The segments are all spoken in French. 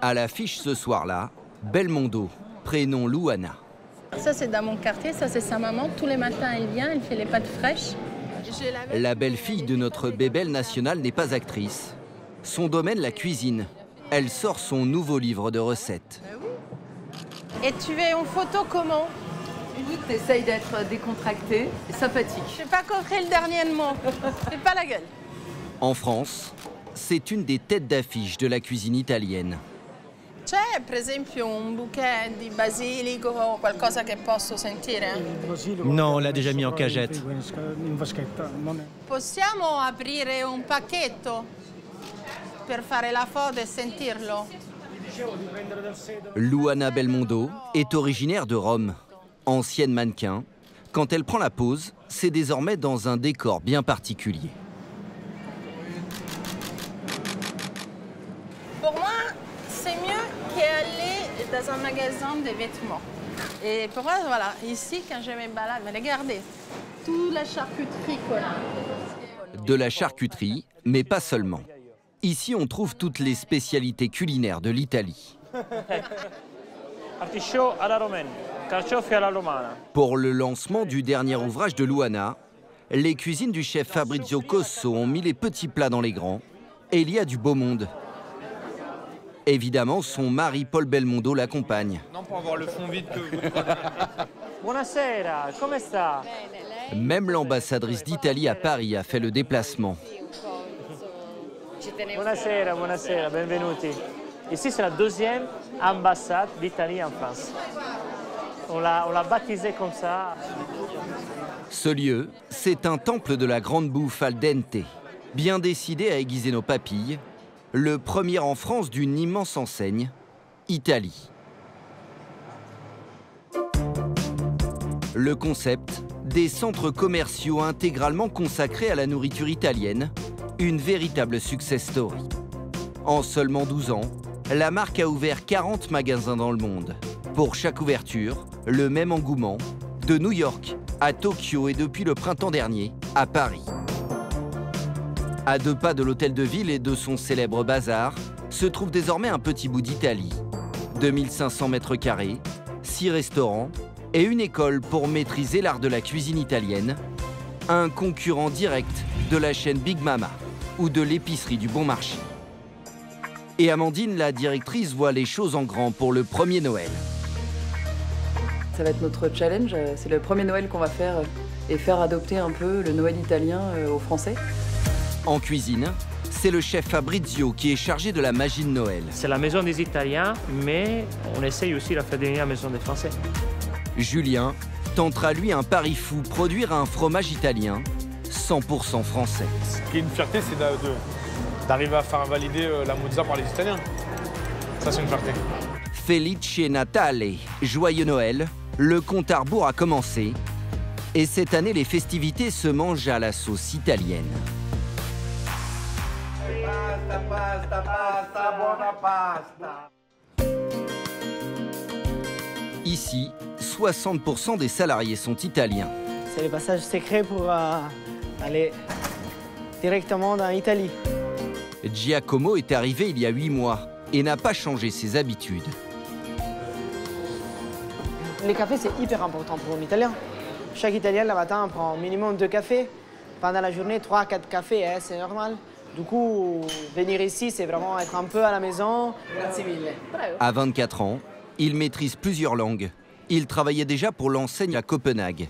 À l'affiche ce soir-là, Belmondo, prénom Luana. Ça, c'est dans mon quartier, ça, c'est sa maman. Tous les matins, elle vient, elle fait les pâtes fraîches. La belle-fille de notre bébelle nationale n'est pas actrice. Son domaine, la cuisine. Elle sort son nouveau livre de recettes. Et tu es en photo comment? Tu essayes d'être décontracté et sympathique. Je n'ai pas compris le dernier mot. Fais pas la gueule. En France, c'est une des têtes d'affiche de la cuisine italienne. C'è per esempio un bouquet di basilico o qualcosa che posso sentire? Non, on l'a déjà mis en cagette. Possiamo aprire un pacchetto per fare la foto e sentirlo? Luana Belmondo est originaire de Rome. Ancienne mannequin, quand elle prend la pose, c'est désormais dans un décor bien particulier. Pour moi, c'est mieux qu'aller dans un magasin de vêtements. Et pour moi, voilà, ici, quand je me balade, mais regardez, toute la charcuterie, quoi. De la charcuterie, mais pas seulement. Ici, on trouve toutes les spécialités culinaires de l'Italie. Artichaut alla romaine, carciofi alla romana. Pour le lancement du dernier ouvrage de Luana, les cuisines du chef Fabrizio Cosso ont mis les petits plats dans les grands, et il y a du beau monde. Évidemment, son mari Paul Belmondo l'accompagne. Non, pour avoir le fond vide que vous... Buonasera, come sta? Même l'ambassadrice d'Italie à Paris a fait le déplacement. Buonasera, buonasera, benvenuti. Ici, c'est la deuxième ambassade d'Italie en France. On l'a baptisé comme ça. Ce lieu, c'est un temple de la grande bouffe al dente, bien décidé à aiguiser nos papilles, le premier en France d'une immense enseigne, Italie. Le concept, des centres commerciaux intégralement consacrés à la nourriture italienne, une véritable success story. En seulement 12 ans, la marque a ouvert 40 magasins dans le monde. Pour chaque ouverture, le même engouement, de New York à Tokyo et depuis le printemps dernier, à Paris. À 2 pas de l'hôtel de ville et de son célèbre bazar, se trouve désormais un petit bout d'Italie. 2500 mètres carrés, 6 restaurants et une école pour maîtriser l'art de la cuisine italienne, un concurrent direct de la chaîne Big Mama ou de l'épicerie du Bon Marché. Et Amandine, la directrice, voit les choses en grand pour le premier Noël. Ça va être notre challenge, c'est le premier Noël qu'on va faire et faire adopter un peu le Noël italien aux Français. En cuisine, c'est le chef Fabrizio qui est chargé de la magie de Noël. C'est la maison des Italiens, mais on essaye aussi de la faire devenir la maison des Français. Julien tentera lui un pari fou, produire un fromage italien 100% français. Ce qui est une fierté, c'est d'arriver à faire valider la mozza par les Italiens. Ça, c'est une fierté. Felice Natale, joyeux Noël, le compte à rebours a commencé. Et cette année, les festivités se mangent à la sauce italienne. Pasta, pasta, buona pasta. Ici, 60% des salariés sont italiens. C'est le passage secret pour aller directement dans l'Italie. Giacomo est arrivé il y a 8 mois et n'a pas changé ses habitudes. Le café, c'est hyper important pour un Italien. Chaque Italien, le matin, prend au minimum 2 cafés. Pendant la journée, 3-4 cafés, c'est normal. Du coup, venir ici, c'est vraiment être un peu à la maison. Grazie mille. À 24 ans, il maîtrise plusieurs langues. Il travaillait déjà pour l'enseigne à Copenhague.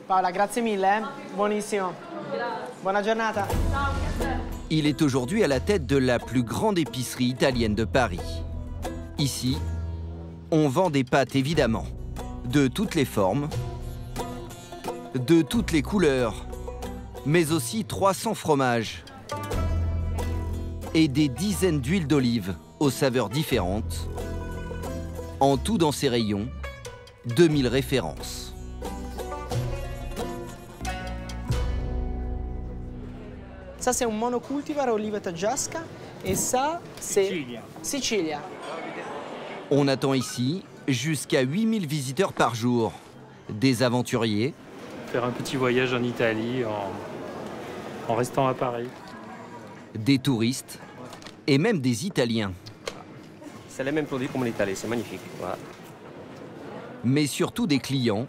Paola, grazie mille. Buonissimo. Buona giornata. Il est aujourd'hui à la tête de la plus grande épicerie italienne de Paris. Ici, on vend des pâtes évidemment, de toutes les formes, de toutes les couleurs, mais aussi 300 fromages et des dizaines d'huiles d'olive aux saveurs différentes. En tout dans ces rayons, 2000 références. Ça, c'est un monocultivar olive taggiasca. Et ça, c'est Sicilia. On attend ici jusqu'à 8000 visiteurs par jour. Des aventuriers. Faire un petit voyage en Italie en restant à Paris. Des touristes et même des Italiens. C'est les mêmes produits comme l'Italie, c'est magnifique. Voilà. Mais surtout des clients,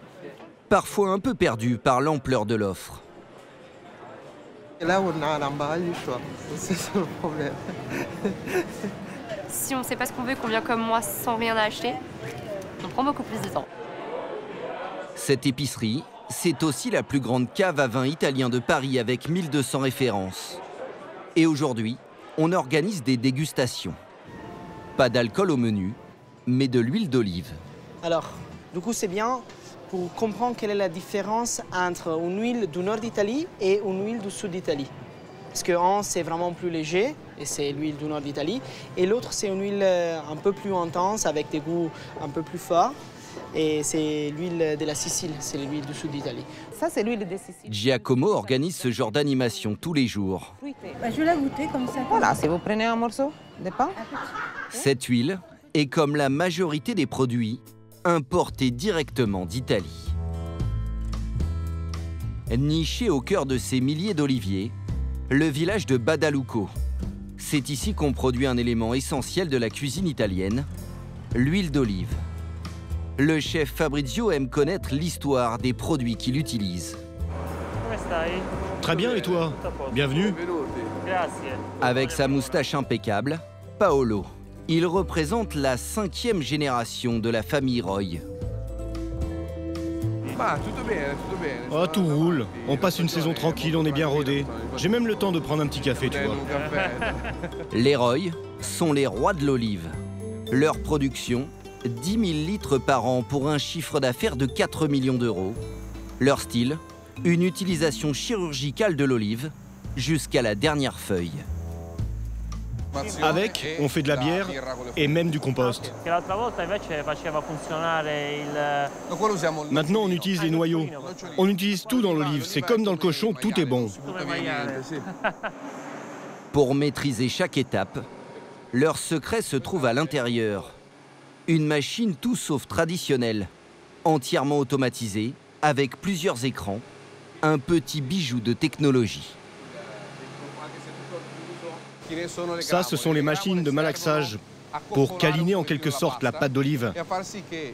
parfois un peu perdus par l'ampleur de l'offre. Là, on a l'embarras du choix. C'est ça le problème. Si on ne sait pas ce qu'on veut, qu'on vient comme moi sans rien acheter, on prend beaucoup plus de temps. Cette épicerie, c'est aussi la plus grande cave à vin italien de Paris avec 1200 références. Et aujourd'hui, on organise des dégustations. Pas d'alcool au menu, mais de l'huile d'olive. Alors, du coup, c'est bien pour comprendre quelle est la différence entre une huile du nord d'Italie et une huile du sud d'Italie. Parce qu'un, c'est vraiment plus léger, et c'est l'huile du nord d'Italie. Et l'autre, c'est une huile un peu plus intense, avec des goûts un peu plus forts. Et c'est l'huile de la Sicile, c'est l'huile du sud d'Italie. Ça, c'est l'huile de Sicile. Giacomo organise ce genre d'animation tous les jours. Je vais la goûter comme ça. Voilà, si vous prenez un morceau de pain. Cette huile est, comme la majorité des produits, importée directement d'Italie. Niché au cœur de ces milliers d'oliviers, le village de Badalucco. C'est ici qu'on produit un élément essentiel de la cuisine italienne, l'huile d'olive. Le chef Fabrizio aime connaître l'histoire des produits qu'il utilise. Très bien, et toi? Bienvenue. Avec sa moustache impeccable, Paolo. Il représente la 5e génération de la famille Roy. Oh, tout roule. On passe une saison tranquille, on est bien rodé. J'ai même le temps de prendre un petit café, tu vois. Les Roy sont les rois de l'olive. Leur production, 10 000 litres par an pour un chiffre d'affaires de 4 millions d'euros. Leur style, une utilisation chirurgicale de l'olive jusqu'à la dernière feuille. Avec, on fait de la bière et même du compost. Maintenant, on utilise les noyaux. On utilise tout dans l'olive. C'est comme dans le cochon, tout est bon. Pour maîtriser chaque étape, leur secret se trouve à l'intérieur. Une machine tout sauf traditionnelle, entièrement automatisée, avec plusieurs écrans, un petit bijou de technologie. Ça, ce sont les machines de malaxage pour câliner en quelque sorte la pâte d'olive.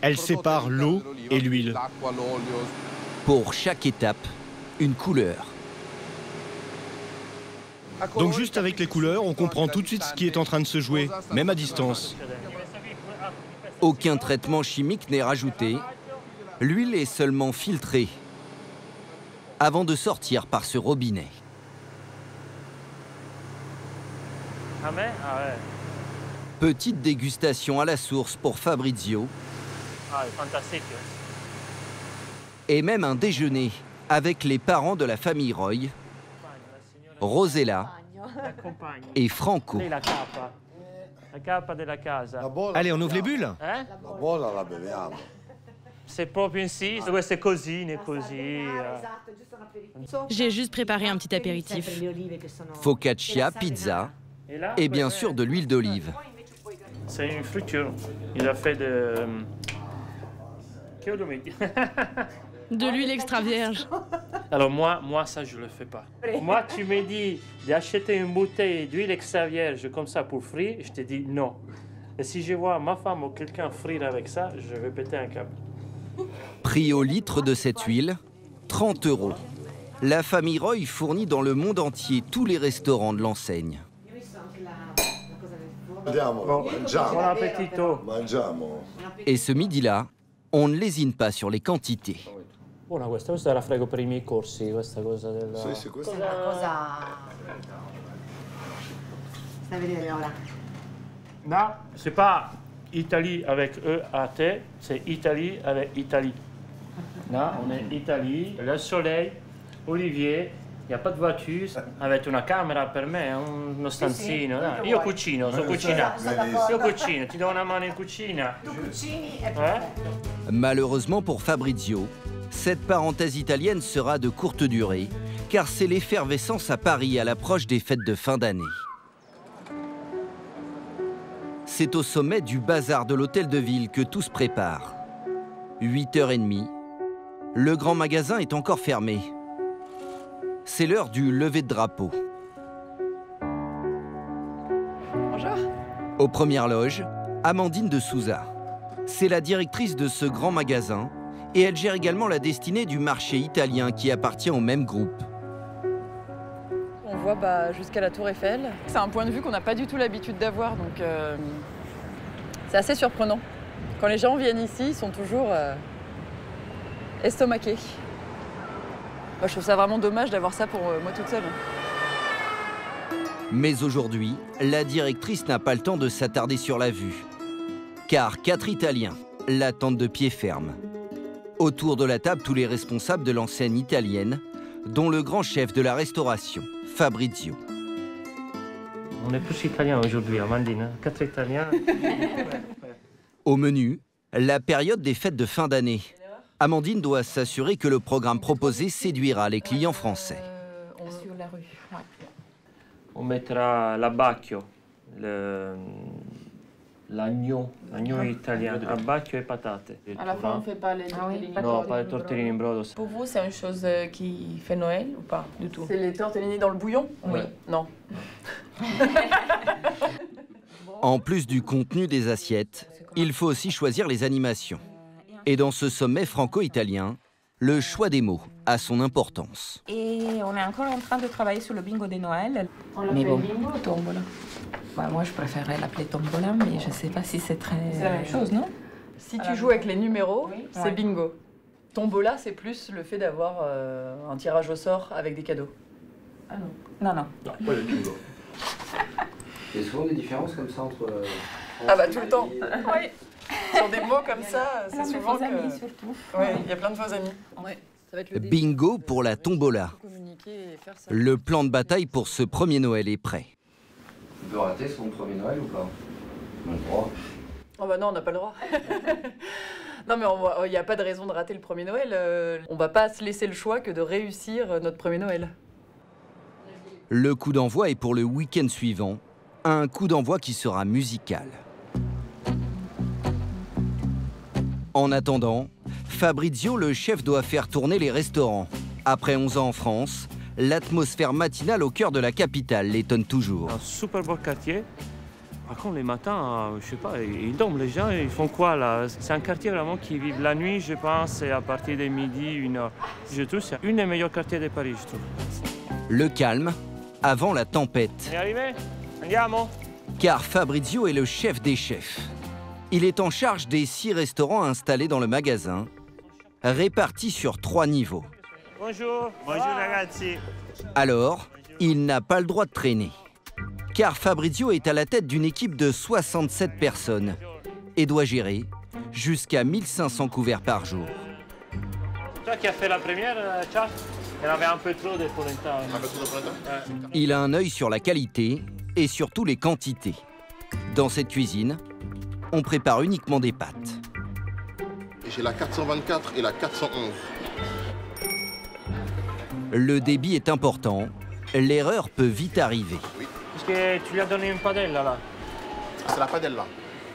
Elles séparent l'eau et l'huile. Pour chaque étape, une couleur. Donc juste avec les couleurs, on comprend tout de suite ce qui est en train de se jouer, même à distance. Aucun traitement chimique n'est rajouté. L'huile est seulement filtrée avant de sortir par ce robinet. Petite dégustation à la source pour Fabrizio. Et même un déjeuner avec les parents de la famille Roy, Rosella et Franco. Allez, on ouvre les bulles. C'est proprio ainsi, queste cosine così. J'ai juste préparé un petit apéritif. Focaccia, pizza et bien sûr de l'huile d'olive. C'est une friture. Il a fait de... De l'huile extra vierge. Alors moi, ça, je le fais pas. Moi, tu me dis d'acheter une bouteille d'huile extra vierge comme ça pour frire, je te dis non. Et si je vois ma femme ou quelqu'un frire avec ça, je vais péter un câble. Prix au litre de cette huile, 30 €. La famille Roy fournit dans le monde entier tous les restaurants de l'enseigne. Bon appetito. Et ce midi-là, on ne lésine pas sur les quantités. Buona questa la frego per I miei corsi, questa cosa della... Sì, questa è una cosa... Stai a vedere ora. Non, c'est pas Italie avec E-A-T, c'est Italie avec Italie. Là, on est Italie, le soleil, Olivier, il n'y a pas de voiture. Avete una camera per me, uno stanzino. Dai. Io cucino, so cucinare. Io cucino, ti do una mano in cucina. Tu cucini e Malheureusement pour Fabrizio, cette parenthèse italienne sera de courte durée, car c'est l'effervescence à Paris à l'approche des fêtes de fin d'année. C'est au sommet du bazar de l'hôtel de ville que tout se prépare. 8h30, le grand magasin est encore fermé. C'est l'heure du lever de drapeau. Bonjour. Aux premières loges, Amandine de Souza. C'est la directrice de ce grand magasin et elle gère également la destinée du marché italien qui appartient au même groupe. On voit jusqu'à la Tour Eiffel. C'est un point de vue qu'on n'a pas du tout l'habitude d'avoir, donc c'est assez surprenant. Quand les gens viennent ici, ils sont toujours estomaqués. Moi, je trouve ça vraiment dommage d'avoir ça pour moi toute seule. Mais aujourd'hui, la directrice n'a pas le temps de s'attarder sur la vue. Car 4 Italiens l'attendent de pied ferme. Autour de la table, tous les responsables de l'enseigne italienne, dont le grand chef de la restauration, Fabrizio. On est plus italiens aujourd'hui, Amandine. 4 Italiens. Au menu, la période des fêtes de fin d'année. Amandine doit s'assurer que le programme proposé séduira les clients français. Sur la rue, ouais. On mettra l'abbacchio, l'agneau italien, abbacchio et patate. À la fin, on ne fait pas les tortellini. Non, pas les tortellini in brodo. Pour vous, c'est une chose qui fait Noël ou pas du tout? C'est les tortellini dans le bouillon? Oui. Non. En plus du contenu des assiettes, il faut aussi choisir les animations. Et dans ce sommet franco-italien, le choix des mots a son importance. Et on est encore en train de travailler sur le bingo de Noël. On l'appelle bingo ou tombola? Moi, je préférerais l'appeler tombola, mais je ne sais pas si c'est très... C'est la même chose, non? Si tu joues avec les numéros, c'est bingo. Tombola, c'est plus le fait d'avoir un tirage au sort avec des cadeaux. Ah non. Non. Non, pas le bingo. Il y a souvent des différences comme ça entre... tout le temps. Oui. Sur des mots comme ça, c'est souvent que... amis, surtout. Oui, il y a plein de faux amis. Ouais. Ça va être le Bingo pour la tombola. Le plan de bataille pour ce premier Noël est prêt. On peut rater son premier Noël ou pas? On a le droit. Oh bah non, on n'a pas le droit. Non mais il n'y a pas de raison de rater le premier Noël. On va pas se laisser le choix que de réussir notre premier Noël. Le coup d'envoi est pour le week-end suivant. Un coup d'envoi qui sera musical. En attendant, Fabrizio, le chef, doit faire tourner les restaurants. Après 11 ans en France, l'atmosphère matinale au cœur de la capitale l'étonne toujours. Un super beau quartier. Par contre, les matins, je sais pas, ils dorment les gens, ils font quoi là? C'est un quartier vraiment qui vit la nuit, je pense, et à partir de midi, 1h. Je trouve que c'est un des meilleurs quartiers de Paris, je trouve. Le calme avant la tempête. On est arrivé? Andiamo? Car Fabrizio est le chef des chefs. Il est en charge des 6 restaurants installés dans le magasin, répartis sur 3 niveaux. Bonjour. Bonjour ragazzi. Alors, il n'a pas le droit de traîner. Car Fabrizio est à la tête d'une équipe de 67 personnes et doit gérer jusqu'à 1500 couverts par jour. Toi qui as fait la première, Charles, il y en avait un peu trop de polenta. Il a un œil sur la qualité et surtout les quantités. Dans cette cuisine, on prépare uniquement des pâtes. J'ai la 424 et la 411. Le débit est important. L'erreur peut vite arriver. Oui. Parce que tu lui as donné une padella là. C'est la padella.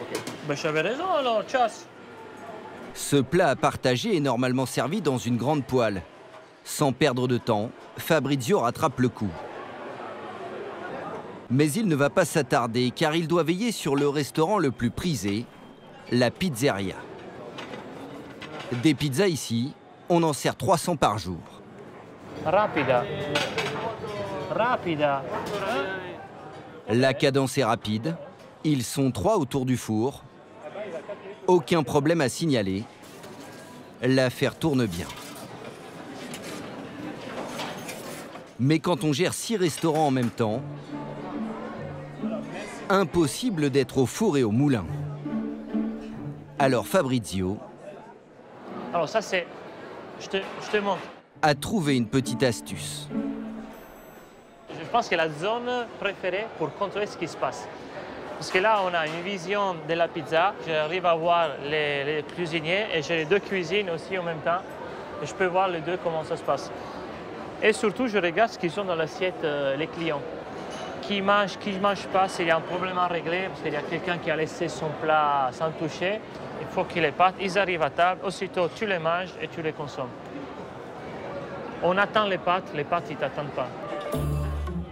Ok. Ben j'avais raison alors, chasse. Ce plat à partager est normalement servi dans une grande poêle. Sans perdre de temps, Fabrizio rattrape le coup. Mais il ne va pas s'attarder car il doit veiller sur le restaurant le plus prisé, la pizzeria. Des pizzas ici, on en sert 300 par jour. Rapida. Rapida. La cadence est rapide. Ils sont 3 autour du four. Aucun problème à signaler. L'affaire tourne bien. Mais quand on gère 6 restaurants en même temps, impossible d'être au four et au moulin. Alors Fabrizio... Alors ça c'est... Je te montre. A trouvé une petite astuce. Je pense que la zone préférée pour contrôler ce qui se passe. Parce que là, on a une vision de la pizza. J'arrive à voir les cuisiniers et j'ai les 2 cuisines aussi en même temps. Et je peux voir les deux comment ça se passe. Et surtout, je regarde ce qu'ils ont dans l'assiette, les clients. Qui mange pas, s'il y a un problème à régler, parce qu'il y a quelqu'un qui a laissé son plat sans toucher. Il faut qu'il les pâtes, ils arrivent à table, aussitôt tu les manges et tu les consommes. On attend les pâtes ils ne t'attendent pas.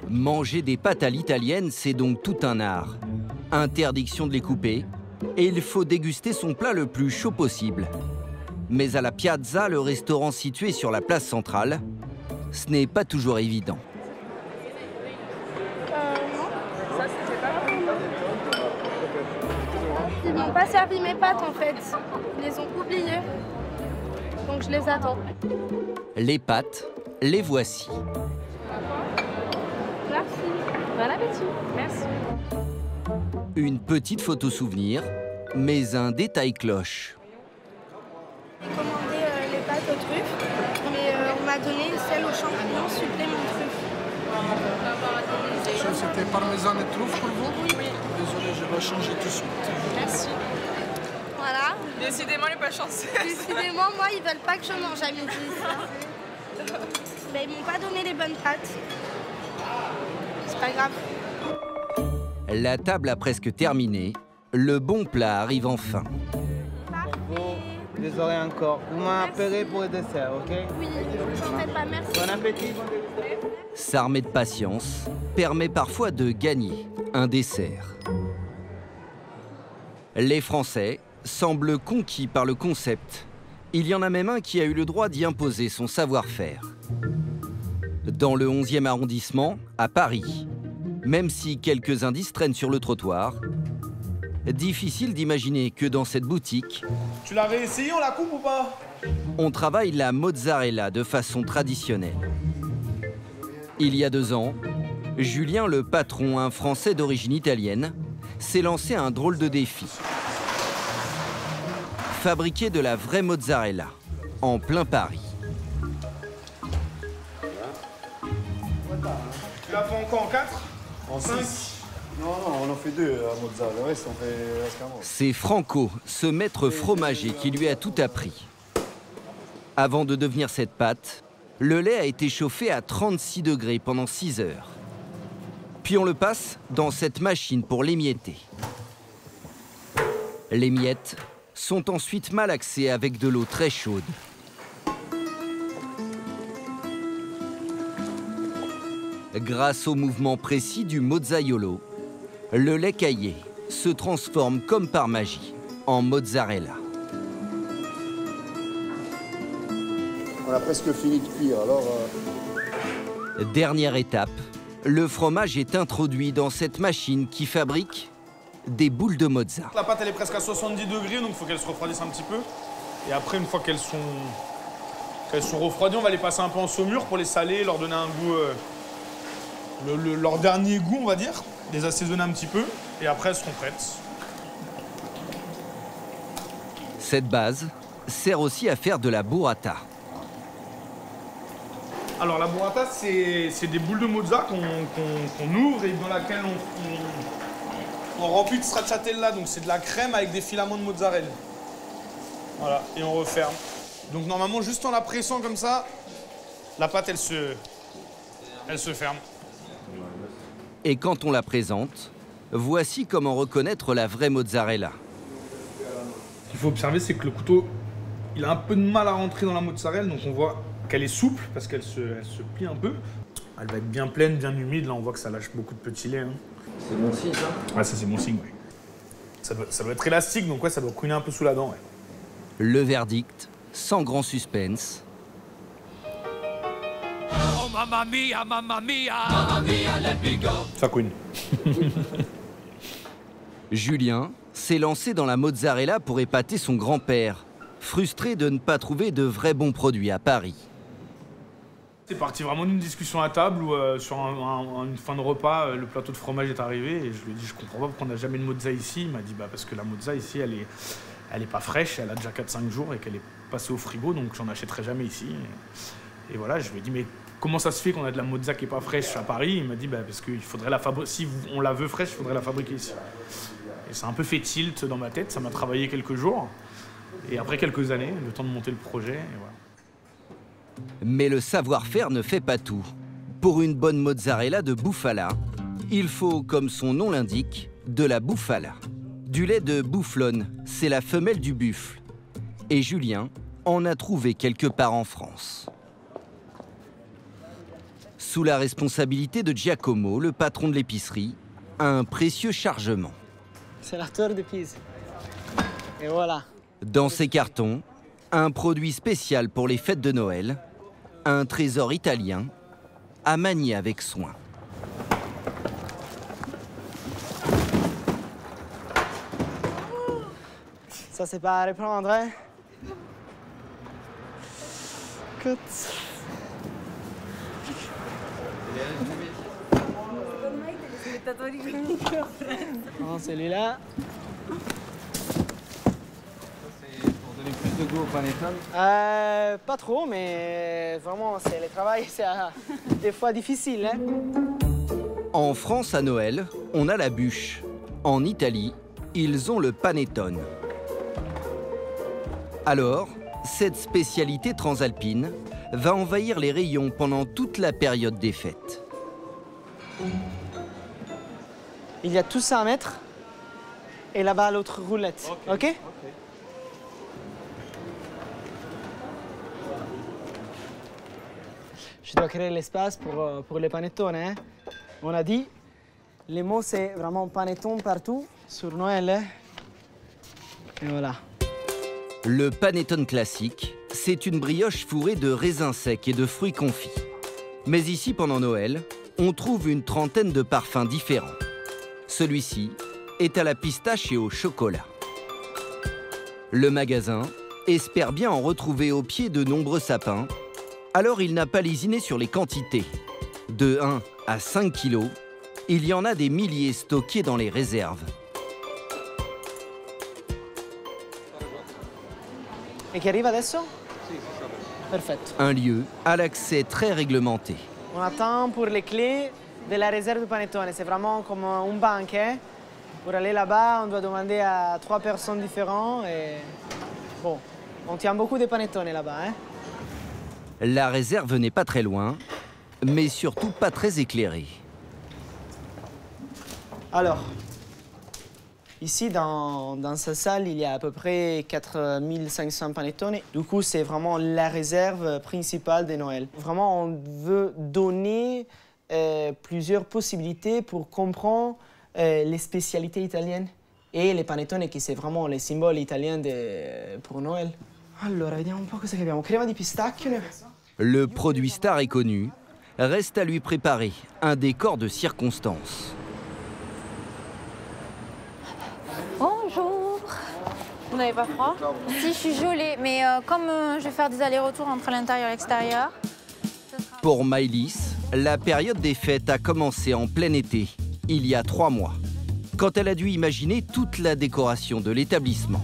Manger des pâtes à l'italienne, c'est donc tout un art. Interdiction de les couper, et il faut déguster son plat le plus chaud possible. Mais à la Piazza, le restaurant situé sur la place centrale, ce n'est pas toujours évident. Ça, c'était pas Ils m'ont pas servi mes pâtes en fait. Ils les ont oubliées. Donc je les attends. Les pâtes, les voici. Merci. Bon appétit. Merci. Une petite photo souvenir, mais un détail cloche. J'ai commandé les pâtes aux truffes, mais on m'a donné celle aux champignons supplément truffes. C'était parmesan et truffes pour vous? Oui. Désolé, je dois changer tout de suite. Merci. Voilà. Décidément, il n'est pas chanceux. Décidément, moi, ils veulent pas que je mange à midi. Mais ils m'ont pas donné les bonnes pâtes. C'est pas grave. La table a presque terminé. Le bon plat arrive enfin. Vous les aurez encore. Vous m'appellerez pour le dessert, ok? Oui, j'en fais pas, merci. Bon appétit. S'armer de patience permet parfois de gagner un dessert. Les Français semblent conquis par le concept. Il y en a même un qui a eu le droit d'y imposer son savoir-faire. Dans le 11e arrondissement, à Paris, même si quelques indices traînent sur le trottoir, difficile d'imaginer que dans cette boutique... Tu l'as réessayé, on la coupe ou pas? On travaille la mozzarella de façon traditionnelle. Il y a 2 ans, Julien, le patron, un Français d'origine italienne, s'est lancé un drôle de défi. Fabriquer de la vraie mozzarella, en plein Paris. Tu l'as fait encore en 4? En 6. Non, on en fait 2 à mozzarella, le reste on fait escargot. C'est Franco, ce maître fromager qui lui a tout appris. Avant de devenir cette pâte, le lait a été chauffé à 36 degrés pendant 6 heures. Puis on le passe dans cette machine pour l'émietter. Les miettes sont ensuite malaxées avec de l'eau très chaude. Grâce au mouvement précis du mozzaiolo, le lait caillé se transforme comme par magie en mozzarella. On a presque fini de cuire, alors... Dernière étape, le fromage est introduit dans cette machine qui fabrique des boules de mozza. La pâte elle est presque à 70 degrés, donc il faut qu'elle se refroidisse un petit peu. Et après, une fois qu'elles sont refroidies, on va les passer un peu en saumure pour les saler, leur donner un goût... leur dernier goût, on va dire, les assaisonner un petit peu, et après elles seront prêtes. Cette base sert aussi à faire de la burrata. Alors la burrata, c'est des boules de mozza qu'on ouvre et dans laquelle on remplit de stracciatella, donc c'est de la crème avec des filaments de mozzarella. Voilà, et on referme. Donc normalement, juste en la pressant comme ça, la pâte, elle se ferme. Et quand on la présente, voici comment reconnaître la vraie mozzarella. Ce qu'il faut observer, c'est que le couteau, il a un peu de mal à rentrer dans la mozzarella, donc on voit qu'elle est souple parce qu'elle se plie un peu. Elle va être bien pleine, bien humide. Là, on voit que ça lâche beaucoup de petits laits. Hein. C'est bon signe, ça? Ouais, ça c'est bon signe, oui. Ça doit être élastique, donc ouais, ça doit couiner un peu sous la dent, ouais. Le verdict, sans grand suspense. Oh mamma mia, mamma mia, mamma mia, let me go. Ça couine. Julien s'est lancé dans la mozzarella pour épater son grand-père, frustré de ne pas trouver de vrais bons produits à Paris. C'est parti vraiment d'une discussion à table où sur une fin de repas, le plateau de fromage est arrivé et je lui ai dit je comprends pas pourquoi on n'a jamais de mozza ici. Il m'a dit bah parce que la mozza ici elle est pas fraîche, elle a déjà 4-5 jours et qu'elle est passée au frigo, donc j'en achèterai jamais ici. Et voilà, je lui ai dit mais comment ça se fait qu'on a de la mozza qui est pas fraîche à Paris? Il m'a dit bah parce qu'il faudrait la fabriquer, si on la veut fraîche, il faudrait la fabriquer ici. Et ça a un peu fait tilt dans ma tête, ça m'a travaillé quelques jours. Et après quelques années, le temps de monter le projet, et voilà. Mais le savoir-faire ne fait pas tout. Pour une bonne mozzarella de bufala, il faut, comme son nom l'indique, de la bufala. Du lait de bufflone, c'est la femelle du buffle. Et Julien en a trouvé quelque part en France. Sous la responsabilité de Giacomo, le patron de l'épicerie, un précieux chargement. C'est la tour de Pise. Et voilà. Dans ces cartons, un produit spécial pour les fêtes de Noël, un trésor italien à manier avec soin. Ça, c'est pas à reprendre, hein? Écoute. Non, celui-là. Pour donner plus de goût au panettone? Pas trop, mais vraiment, c'est le travail, c'est des fois difficile. Hein? En France, à Noël, on a la bûche. En Italie, ils ont le panettone. Alors, cette spécialité transalpine va envahir les rayons pendant toute la période des fêtes. Il y a tout ça à mettre. Et là-bas, l'autre roulette. OK? Je dois créer l'espace pour les panettones. Hein? On a dit, les mots, c'est vraiment panettone partout sur Noël. Hein? Et voilà. Le panettone classique, c'est une brioche fourrée de raisins secs et de fruits confits. Mais ici, pendant Noël, on trouve une trentaine de parfums différents. Celui-ci est à la pistache et au chocolat. Le magasin espère bien en retrouver au pied de nombreux sapins, alors il n'a pas lésiné sur les quantités. De 1 à 5 kilos, il y en a des milliers stockés dans les réserves. Et qui arrive adesso? Perfetto. Un lieu à l'accès très réglementé. On attend pour les clés de la réserve de panettone. C'est vraiment comme une banque. Hein? Pour aller là-bas, on doit demander à 3 personnes différentes. Et... Bon, on tient beaucoup de panettone là-bas. Hein? La réserve n'est pas très loin, mais surtout pas très éclairée. Alors, ici, dans cette salle, il y a à peu près 4500 panettone. Du coup, c'est vraiment la réserve principale de Noël. Vraiment, on veut donner plusieurs possibilités pour comprendre les spécialités italiennes et les panettone, qui c'est vraiment le symbole italien pour Noël. Allora, vediamo un po' cosa che abbiamo. Crema di pistacchio. Le produit star est connu. Reste à lui préparer un décor de circonstance. Bonjour. Vous n'avez pas froid? Si, je suis gelée, mais comme je vais faire des allers-retours entre l'intérieur et l'extérieur... Pour Maëlys, la période des fêtes a commencé en plein été, il y a 3 mois, quand elle a dû imaginer toute la décoration de l'établissement.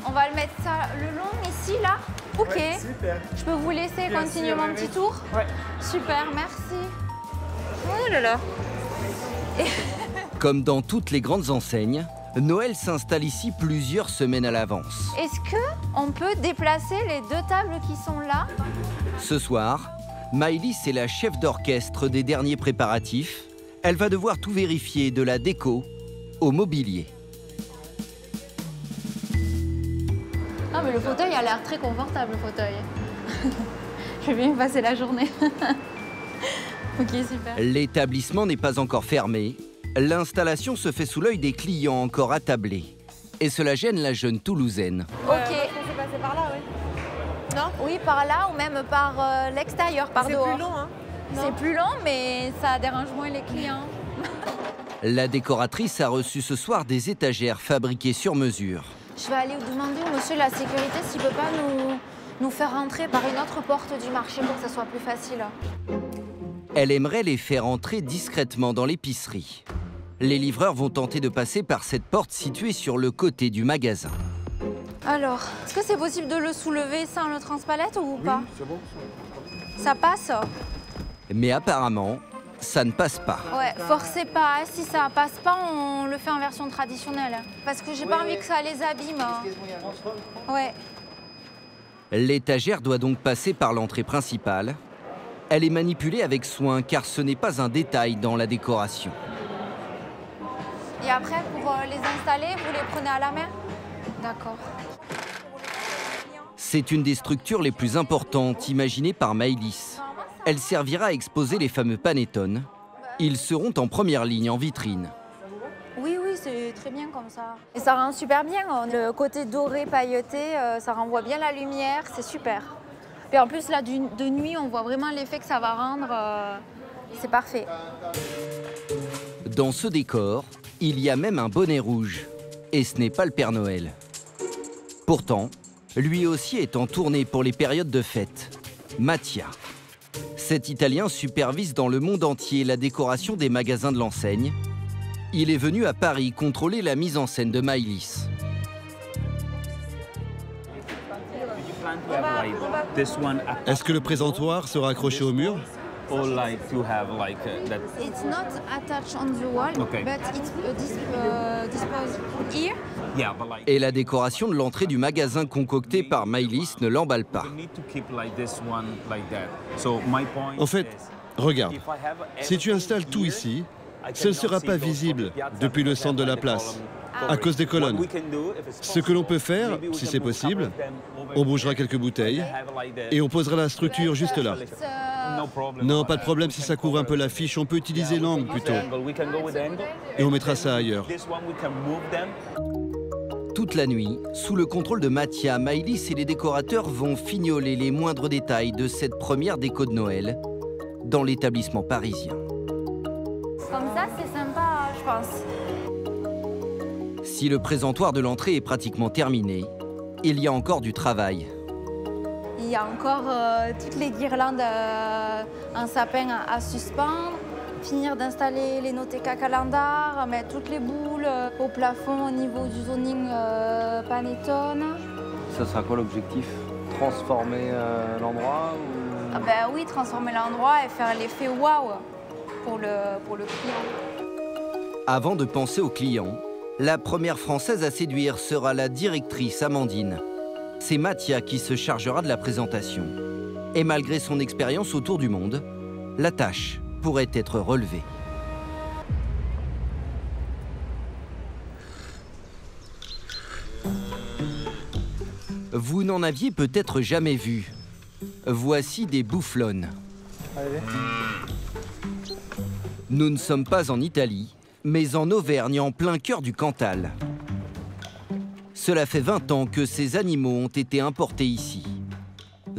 On va le mettre ça le long ici, là? Ok. Ouais, super. Je peux vous laisser continuer mon petit tour? Ouais. Super, merci. Oh là là. Comme dans toutes les grandes enseignes, Noël s'installe ici plusieurs semaines à l'avance. Est-ce qu'on peut déplacer les 2 tables qui sont là? Ce soir, Maëlys est la chef d'orchestre des derniers préparatifs. Elle va devoir tout vérifier, de la déco au mobilier. Ah, mais le fauteuil a l'air très confortable, le fauteuil. Je vais bien y passer la journée. Ok, super. L'établissement n'est pas encore fermé. L'installation se fait sous l'œil des clients encore attablés. Et cela gêne la jeune Toulousaine. Ok. On peut passer par là, oui. Non? Oui, par là ou même par l'extérieur, par dehors. C'est plus long, hein? C'est plus long, mais ça dérange moins les clients. La décoratrice a reçu ce soir des étagères fabriquées sur mesure. Je vais aller demander au monsieur de la sécurité s'il ne peut pas nous faire rentrer par une autre porte du marché pour que ça soit plus facile. Elle aimerait les faire entrer discrètement dans l'épicerie. Les livreurs vont tenter de passer par cette porte située sur le côté du magasin. Alors, est-ce que c'est possible de le soulever sans le transpalette ou pas? Oui, c'est bon. Ça passe? Mais apparemment, ça ne passe pas. Ouais, forcez pas. Si ça passe pas, on le fait en version traditionnelle. Parce que j'ai pas envie que ça les abîme. Ouais. L'étagère doit donc passer par l'entrée principale. Elle est manipulée avec soin car ce n'est pas un détail dans la décoration. Et après, pour les installer, vous les prenez à la main? D'accord. C'est une des structures les plus importantes imaginées par Maëlys. Elle servira à exposer les fameux panettone. Ils seront en première ligne en vitrine. Oui, oui, c'est très très bien comme ça. Et ça rend super bien. Le côté doré, pailleté, ça renvoie bien la lumière, c'est super. Et en plus, là, de nuit, on voit vraiment l'effet que ça va rendre. C'est parfait. Dans ce décor, il y a même un bonnet rouge. Et ce n'est pas le Père Noël. Pourtant, lui aussi est en tournée pour les périodes de fête. Mattia. Cet Italien supervise dans le monde entier la décoration des magasins de l'enseigne. Il est venu à Paris contrôler la mise en scène de Maïlis. Est-ce que le présentoir sera accroché au mur? It's not attached on the wall, but it's disposed here. Et la décoration de l'entrée du magasin concoctée par Maïlis ne l'emballe pas. En fait, regarde, si tu installes tout ici, ce ne sera pas visible depuis le centre de la place, à cause des colonnes. Ce que l'on peut faire, si c'est possible, on bougera quelques bouteilles et on posera la structure juste là. Non, pas de problème si ça couvre un peu l'affiche, on peut utiliser l'angle plutôt. Et on mettra ça ailleurs. Toute la nuit, sous le contrôle de Mattia, Maïlis et les décorateurs vont fignoler les moindres détails de cette première déco de Noël dans l'établissement parisien. Comme ça, c'est sympa, je pense. Si le présentoir de l'entrée est pratiquement terminé, il y a encore du travail. Il y a encore toutes les guirlandes en sapin à suspendre, finir d'installer les Noteca calendar, mettre toutes les boules au plafond au niveau du zoning Panettone. Ça sera quoi l'objectif? Transformer l'endroit ou... Ah ben oui, transformer l'endroit et faire l'effet waouh pour le client. Avant de penser au client, la première Française à séduire sera la directrice Amandine. C'est Mattia qui se chargera de la présentation. Et malgré son expérience autour du monde, la tâche pourrait être relevée. Vous n'en aviez peut-être jamais vu. Voici des bouflonnes. Nous ne sommes pas en Italie, mais en Auvergne, en plein cœur du Cantal. Cela fait 20 ans que ces animaux ont été importés ici.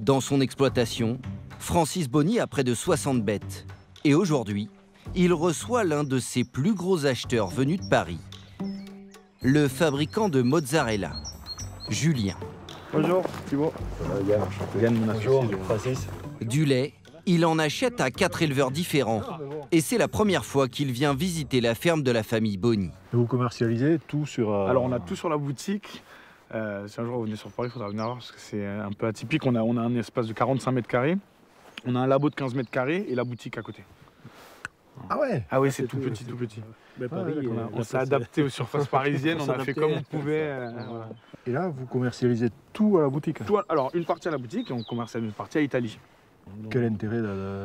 Dans son exploitation, Francis Boni a près de 60 bêtes. Et aujourd'hui, il reçoit l'un de ses plus gros acheteurs venus de Paris. Le fabricant de mozzarella, Julien. Bonjour, Thibaut. Yann, mon bonjour, Francis. Du lait, il en achète à 4 éleveurs différents. Et c'est la première fois qu'il vient visiter la ferme de la famille Boni. Vous commercialisez tout sur... Alors on a tout sur la boutique. Si un jour vous venez sur Paris, il faudra venir voir parce que c'est un peu atypique. On a un espace de 45 mètres carrés. On a un labo de 15 mètres carrés et la boutique à côté. Ah ouais? Ah oui, c'est tout petit, tout petit. On s'est adapté aux surfaces parisiennes, on a fait comme on pouvait. Voilà. Et là, vous commercialisez tout à la boutique? Tout, alors une partie à la boutique et on commercialise une partie à Italie. Quel intérêt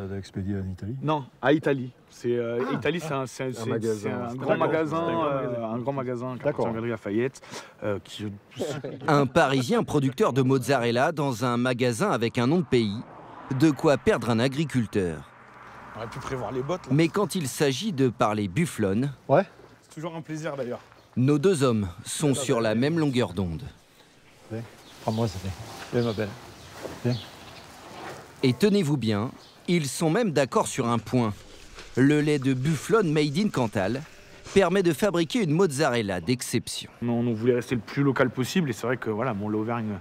d'expédier en Italie? Non, à Italie. Italie, c'est un grand magasin, qui appartient à Galeries Lafayette. Un Parisien producteur de mozzarella dans un magasin avec un nom de pays. De quoi perdre un agriculteur. On aurait pu prévoir les bottes. Là. Mais quand il s'agit de parler bufflonne, ouais. C'est toujours un plaisir d'ailleurs. Nos deux hommes sont sur la même longueur d'onde. Prends-moi, ça fait. Viens, ma belle. Viens. Et tenez-vous bien, ils sont même d'accord sur un point. Le lait de bufflonne made in Cantal permet de fabriquer une mozzarella d'exception. On voulait rester le plus local possible et c'est vrai que voilà, l'Auvergne,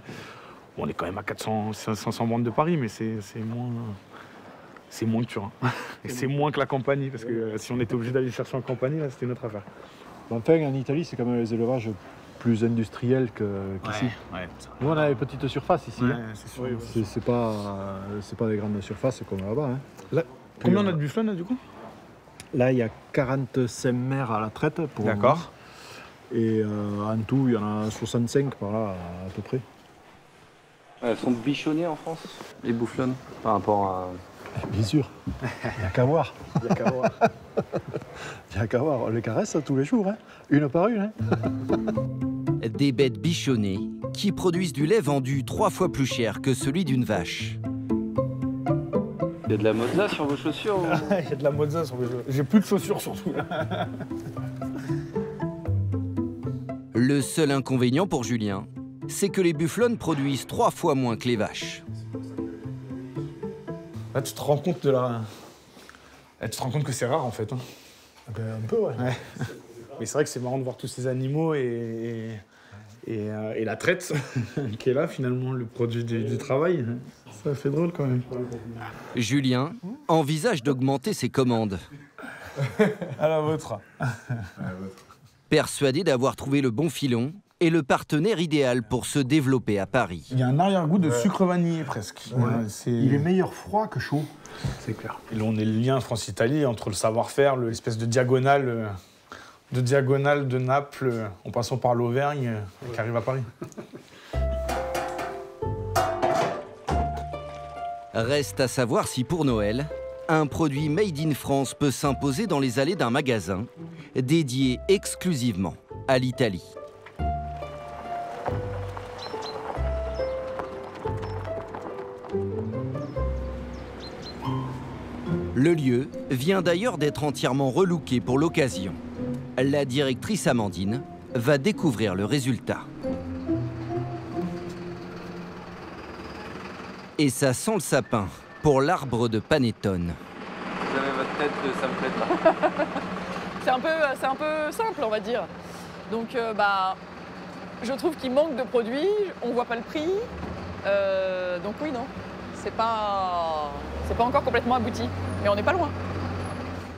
on est quand même à 500 bornes de Paris, mais c'est moins que Turin. Et c'est moins que la Campanie, parce que si on était obligé d'aller chercher en Campanie, là, c'était notre affaire. Enfin, en Italie, c'est quand même les élevages plus industriels qu'ici. Ouais, nous, on a des petites surfaces ici. Ouais, hein. C'est pas des grandes surfaces comme là-bas. Hein. Là, combien on a de bufflonnes, là, du coup? Là, il y a 45 mères à la traite. D'accord. Et en tout, il y en a 65 par là, à peu près. Elles sont bichonnées en France, les bouflonnes, par rapport à... Bien sûr, il n'y a qu'à voir. Il n'y a qu'à voir. Il n'y a qu'à voir, on les caresse tous les jours, hein. Une par une. Hein. Des bêtes bichonnées qui produisent du lait vendu 3 fois plus cher que celui d'une vache. Il y a de la mozza sur vos chaussures ou... Il y a de la mozza sur mes chaussures. J'ai plus de chaussures surtout. Le seul inconvénient pour Julien, c'est que les bufflonnes produisent 3 fois moins que les vaches. Là, tu te rends compte de la... Là, tu te rends compte que c'est rare, en fait. Hein. Un peu, ouais. Mais c'est vrai que c'est marrant de voir tous ces animaux et la traite qui est là, finalement, le produit du travail. Ça fait drôle, quand même. Julien envisage d'augmenter ses commandes. À la vôtre. Persuadé d'avoir trouvé le bon filon et le partenaire idéal pour se développer à Paris. Il y a un arrière-goût de sucre vanillé, presque. Ouais. Il est meilleur froid que chaud. C'est clair. Et là, on est le lien France-Italie entre le savoir-faire, l'espèce de diagonale de Naples, en passant par l'Auvergne, qui arrive à Paris. Reste à savoir si pour Noël, un produit made in France peut s'imposer dans les allées d'un magasin dédié exclusivement à l'Italie. Le lieu vient d'ailleurs d'être entièrement relooké pour l'occasion. La directrice Amandine va découvrir le résultat. Et ça sent le sapin pour l'arbre de panettone. Vous avez votre tête de ça me plaît pas. C'est un peu simple, on va dire. Donc, je trouve qu'il manque de produits, on voit pas le prix. Donc oui, non, c'est pas encore complètement abouti, mais on n'est pas loin.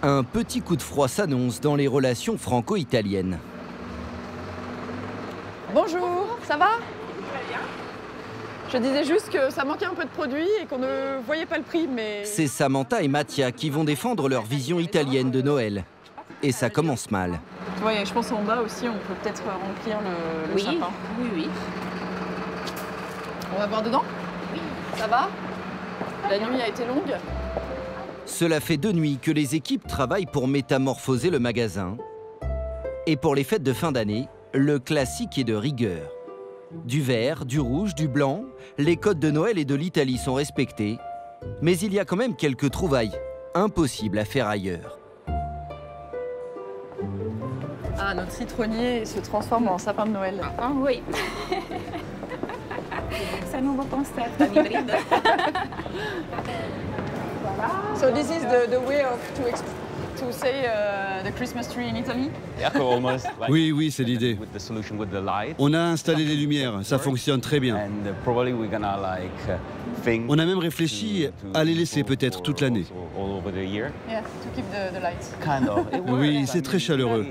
Un petit coup de froid s'annonce dans les relations franco-italiennes. Bonjour, ça va? Je disais juste que ça manquait un peu de produits et qu'on ne voyait pas le prix, mais... C'est Samantha et Mattia qui vont défendre leur vision italienne de Noël. Et ça commence mal. Tu vois, je pense en bas aussi, on peut peut-être remplir le sapin. Oui. On va voir dedans? Oui. Ça va? La nuit a été longue? Cela fait 2 nuits que les équipes travaillent pour métamorphoser le magasin. Et pour les fêtes de fin d'année, le classique est de rigueur. Du vert, du rouge, du blanc, les codes de Noël et de l'Italie sont respectés. Mais il y a quand même quelques trouvailles, impossibles à faire ailleurs. Ah, notre citronnier se transforme en sapin de Noël. Ah oui. C'est un nouveau concept, un hybride. Voilà. So this is the way to say the Christmas tree in Italy? Oui, c'est l'idée. On a installé les lumières, ça fonctionne très bien. On a même réfléchi à les laisser peut-être toute l'année. Yeah, to keep the lights. Oui, c'est très chaleureux.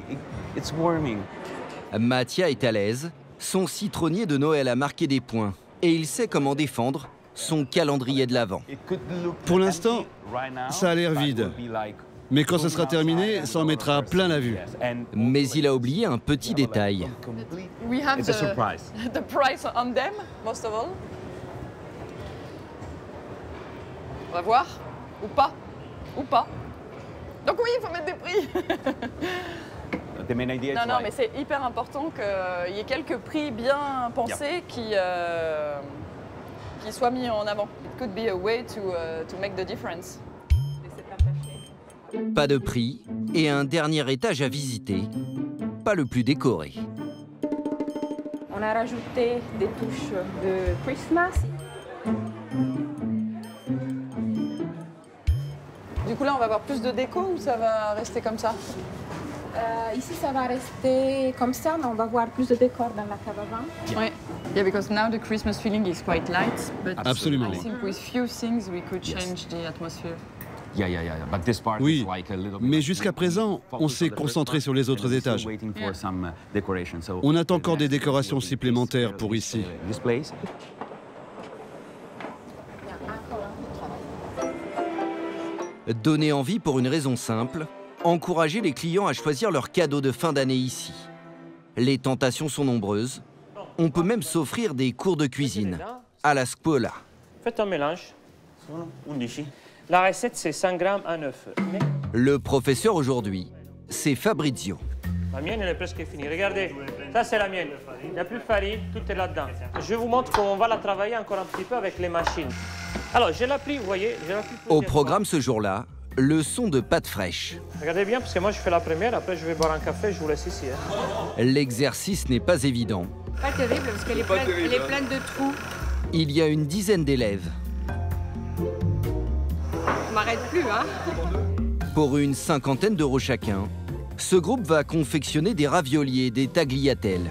Mattia est à l'aise, son citronnier de Noël a marqué des points et il sait comment défendre son calendrier de l'Avent. Pour l'instant, ça a l'air vide. Mais quand ce sera terminé, ça en mettra plein la vue. Mais il a oublié un petit détail. We have the price on them, most of all. On va voir. Ou pas. Donc oui, il faut mettre des prix. Non, mais c'est hyper important qu'il y ait quelques prix bien pensés qui soient mis en avant. It could be a way to make the difference. Pas de prix et un dernier étage à visiter, pas le plus décoré. On a rajouté des touches de Christmas. Du coup là, on va avoir plus de déco ou ça va rester comme ça? Ici, ça va rester comme ça, mais on va voir plus de décors dans la cave avant. Oui. Yeah, because now the Christmas feeling is quite light, but Absolument. I think with few things we could change the atmosphere. Oui, mais jusqu'à présent, on s'est concentré sur les autres étages. On attend encore des décorations supplémentaires pour ici. Donner envie pour une raison simple, encourager les clients à choisir leurs cadeaux de fin d'année ici. Les tentations sont nombreuses. On peut même s'offrir des cours de cuisine à la scuola. Faites un mélange. La recette, c'est 100 grammes en œuf. Le professeur aujourd'hui, c'est Fabrizio. La mienne, elle est presque finie. Regardez, ça c'est la mienne. Il n'y a plus de farine, tout est là-dedans. Je vous montre comment on va la travailler encore un petit peu avec les machines. Alors, j'ai la pris, vous voyez, j'ai la pris. Au programme ce jour-là, leçon de pâte fraîche. Regardez bien, parce que moi je fais la première, après je vais boire un café, je vous laisse ici. L'exercice n'est pas évident. Pas terrible, parce qu'elle est pleine de trous. Il y a une dizaine d'élèves. On m'arrête plus, hein. Pour une cinquantaine d'euros chacun, ce groupe va confectionner des raviolis et des tagliatelles.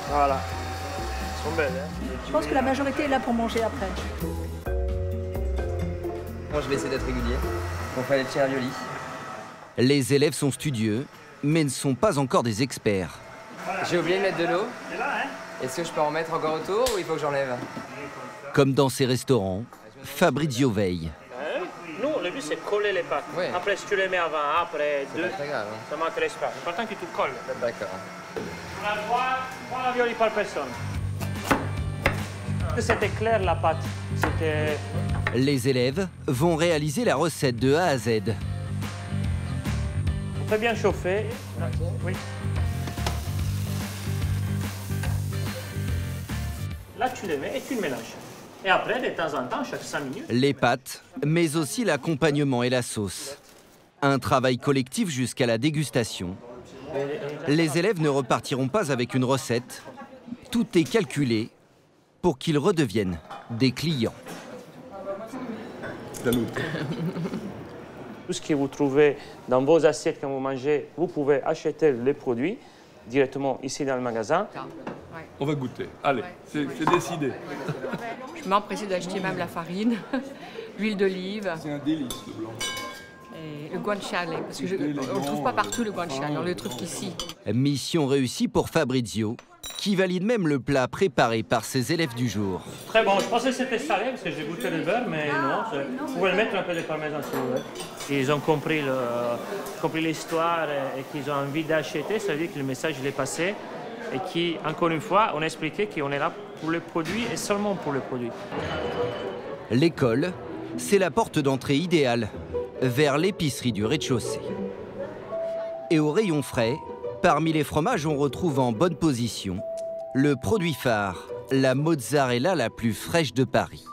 Voilà. Elles sont belles, hein. Je pense que la majorité est là pour manger après. Moi, je vais essayer d'être régulier pour faire les petits raviolis. Les élèves sont studieux, mais ne sont pas encore des experts. J'ai oublié de mettre de l'eau. Est-ce que je peux en mettre encore autour ou il faut que j'enlève? Comme dans ces restaurants, Fabrizio veille. Nous, le but, c'est coller les pâtes. Ouais. Après, si tu les mets avant, après, deux, pas très grave, hein. ça m'intéresse pas. L'important que tu colles. D'accord. On a trois raviolis par personne. C'était clair, la pâte. C'était... Les élèves vont réaliser la recette de A à Z. On fait bien chauffer. Oui. Là, tu les mets et tu le mélanges. Et après, de temps en temps, chaque 5 minutes... Les pâtes, mais aussi l'accompagnement et la sauce. Un travail collectif jusqu'à la dégustation. Les élèves ne repartiront pas avec une recette. Tout est calculé pour qu'ils redeviennent des clients. Tout ce que vous trouvez dans vos assiettes quand vous mangez, vous pouvez acheter les produits directement ici dans le magasin. On va goûter. Allez, c'est décidé. Je m'empresse d'acheter même la farine, l'huile d'olive. C'est un délice, le blanc. Et le guanciale, parce qu'on ne trouve pas partout le guanciale, on le trouve qu'ici. Mission réussie pour Fabrizio, qui valide même le plat préparé par ses élèves du jour. Très bon, je pensais que c'était salé parce que j'ai goûté le beurre, mais non, vous pouvez le mettre un peu de parmesan si vous voulez. Ils ont compris l'histoire et qu'ils ont envie d'acheter, ça veut dire que le message est passé et qui, encore une fois, on a expliqué qu'on est là pour le produit et seulement pour le produit. L'école, c'est la porte d'entrée idéale vers l'épicerie du rez-de-chaussée. Et au rayon frais, parmi les fromages, on retrouve en bonne position le produit phare, la mozzarella la plus fraîche de Paris.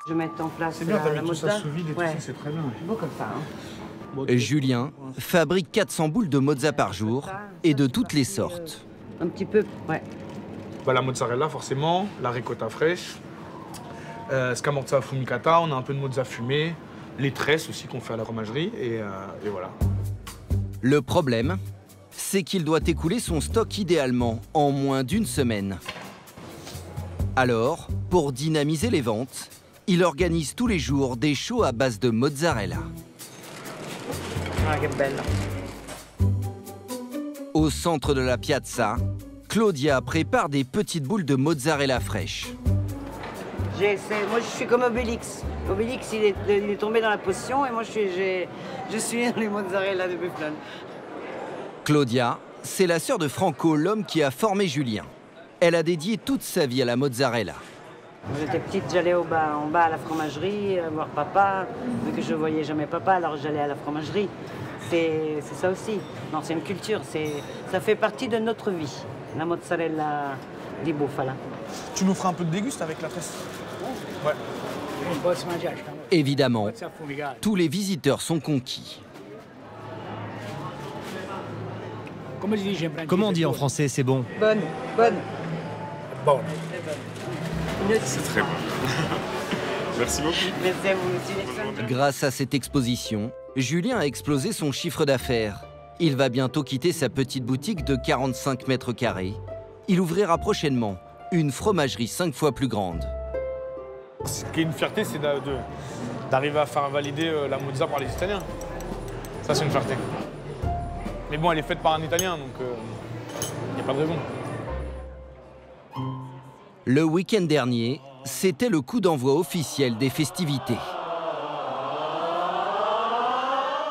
Je vais mettre en place c'est bien, la tout ça mozzarella. sous vide et tout ça, c'est très bien. Beau comme ça. Hein. Julien fabrique 400 boules de mozza par jour et de toutes les sortes. Un petit peu, ouais. Bah, la mozzarella, forcément, la ricotta fraîche, scamorza affumicata, on a un peu de mozza fumée, les tresses aussi qu'on fait à la fromagerie, et voilà. Le problème, c'est qu'il doit écouler son stock idéalement en moins d'une semaine. Alors, pour dynamiser les ventes, il organise tous les jours des shows à base de mozzarella. Ah, que belle. Au centre de la piazza, Claudia prépare des petites boules de mozzarella fraîche. Moi, je suis comme Obélix. Obélix, il est tombé dans la potion et moi, je suis dans les mozzarella de Bufflon. Claudia, c'est la sœur de Franco, l'homme qui a formé Julien. Elle a dédié toute sa vie à la mozzarella. Quand j'étais petite, j'allais en bas à la fromagerie, voir papa. Vu que je voyais jamais papa, alors j'allais à la fromagerie. C'est ça aussi. Non, c'est une culture. Ça fait partie de notre vie. La mozzarella di bufala. Tu nous feras un peu de déguste avec la tresse? Ouais. Évidemment, tous les visiteurs sont conquis. Comment on dit en français c'est bon? Bonne. Bon. C'est très bon. Merci beaucoup. Merci à vous aussi. Grâce à cette exposition, Julien a explosé son chiffre d'affaires. Il va bientôt quitter sa petite boutique de 45 mètres carrés. Il ouvrira prochainement une fromagerie 5 fois plus grande. Ce qui est une fierté, c'est d'arriver à faire valider la mozza par les Italiens. Ça, c'est une fierté. Mais bon, elle est faite par un Italien, donc il n'y a pas de raison. Le week-end dernier, c'était le coup d'envoi officiel des festivités.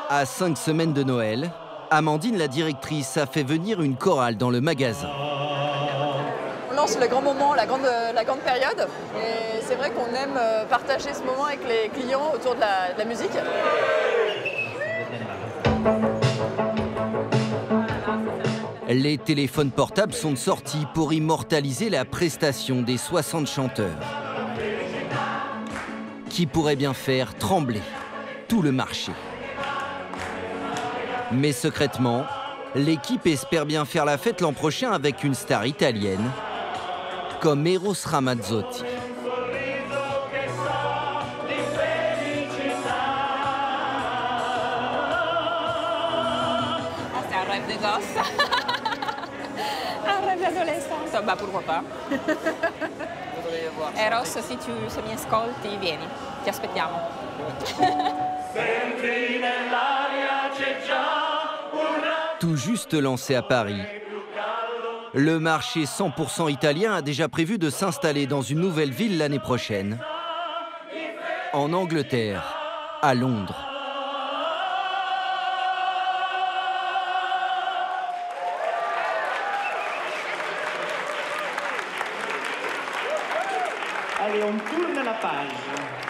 À 5 semaines de Noël, Amandine, la directrice, a fait venir une chorale dans le magasin. On lance le grand moment, la grande période. Et c'est vrai qu'on aime partager ce moment avec les clients autour de la musique. Les téléphones portables sont sortis pour immortaliser la prestation des 60 chanteurs qui pourrait bien faire trembler tout le marché. Mais secrètement, l'équipe espère bien faire la fête l'an prochain avec une star italienne comme Eros Ramazzotti. C'est un rêve de gosse. Un rêve d'adolescente. Bah pourquoi pas. Eros, se mi ascolti, vieni. Ti aspettiamo. Tout juste lancé à Paris, le marché 100% italien a déjà prévu de s'installer dans une nouvelle ville l'année prochaine, en Angleterre, à Londres. Allez, on tourne la page.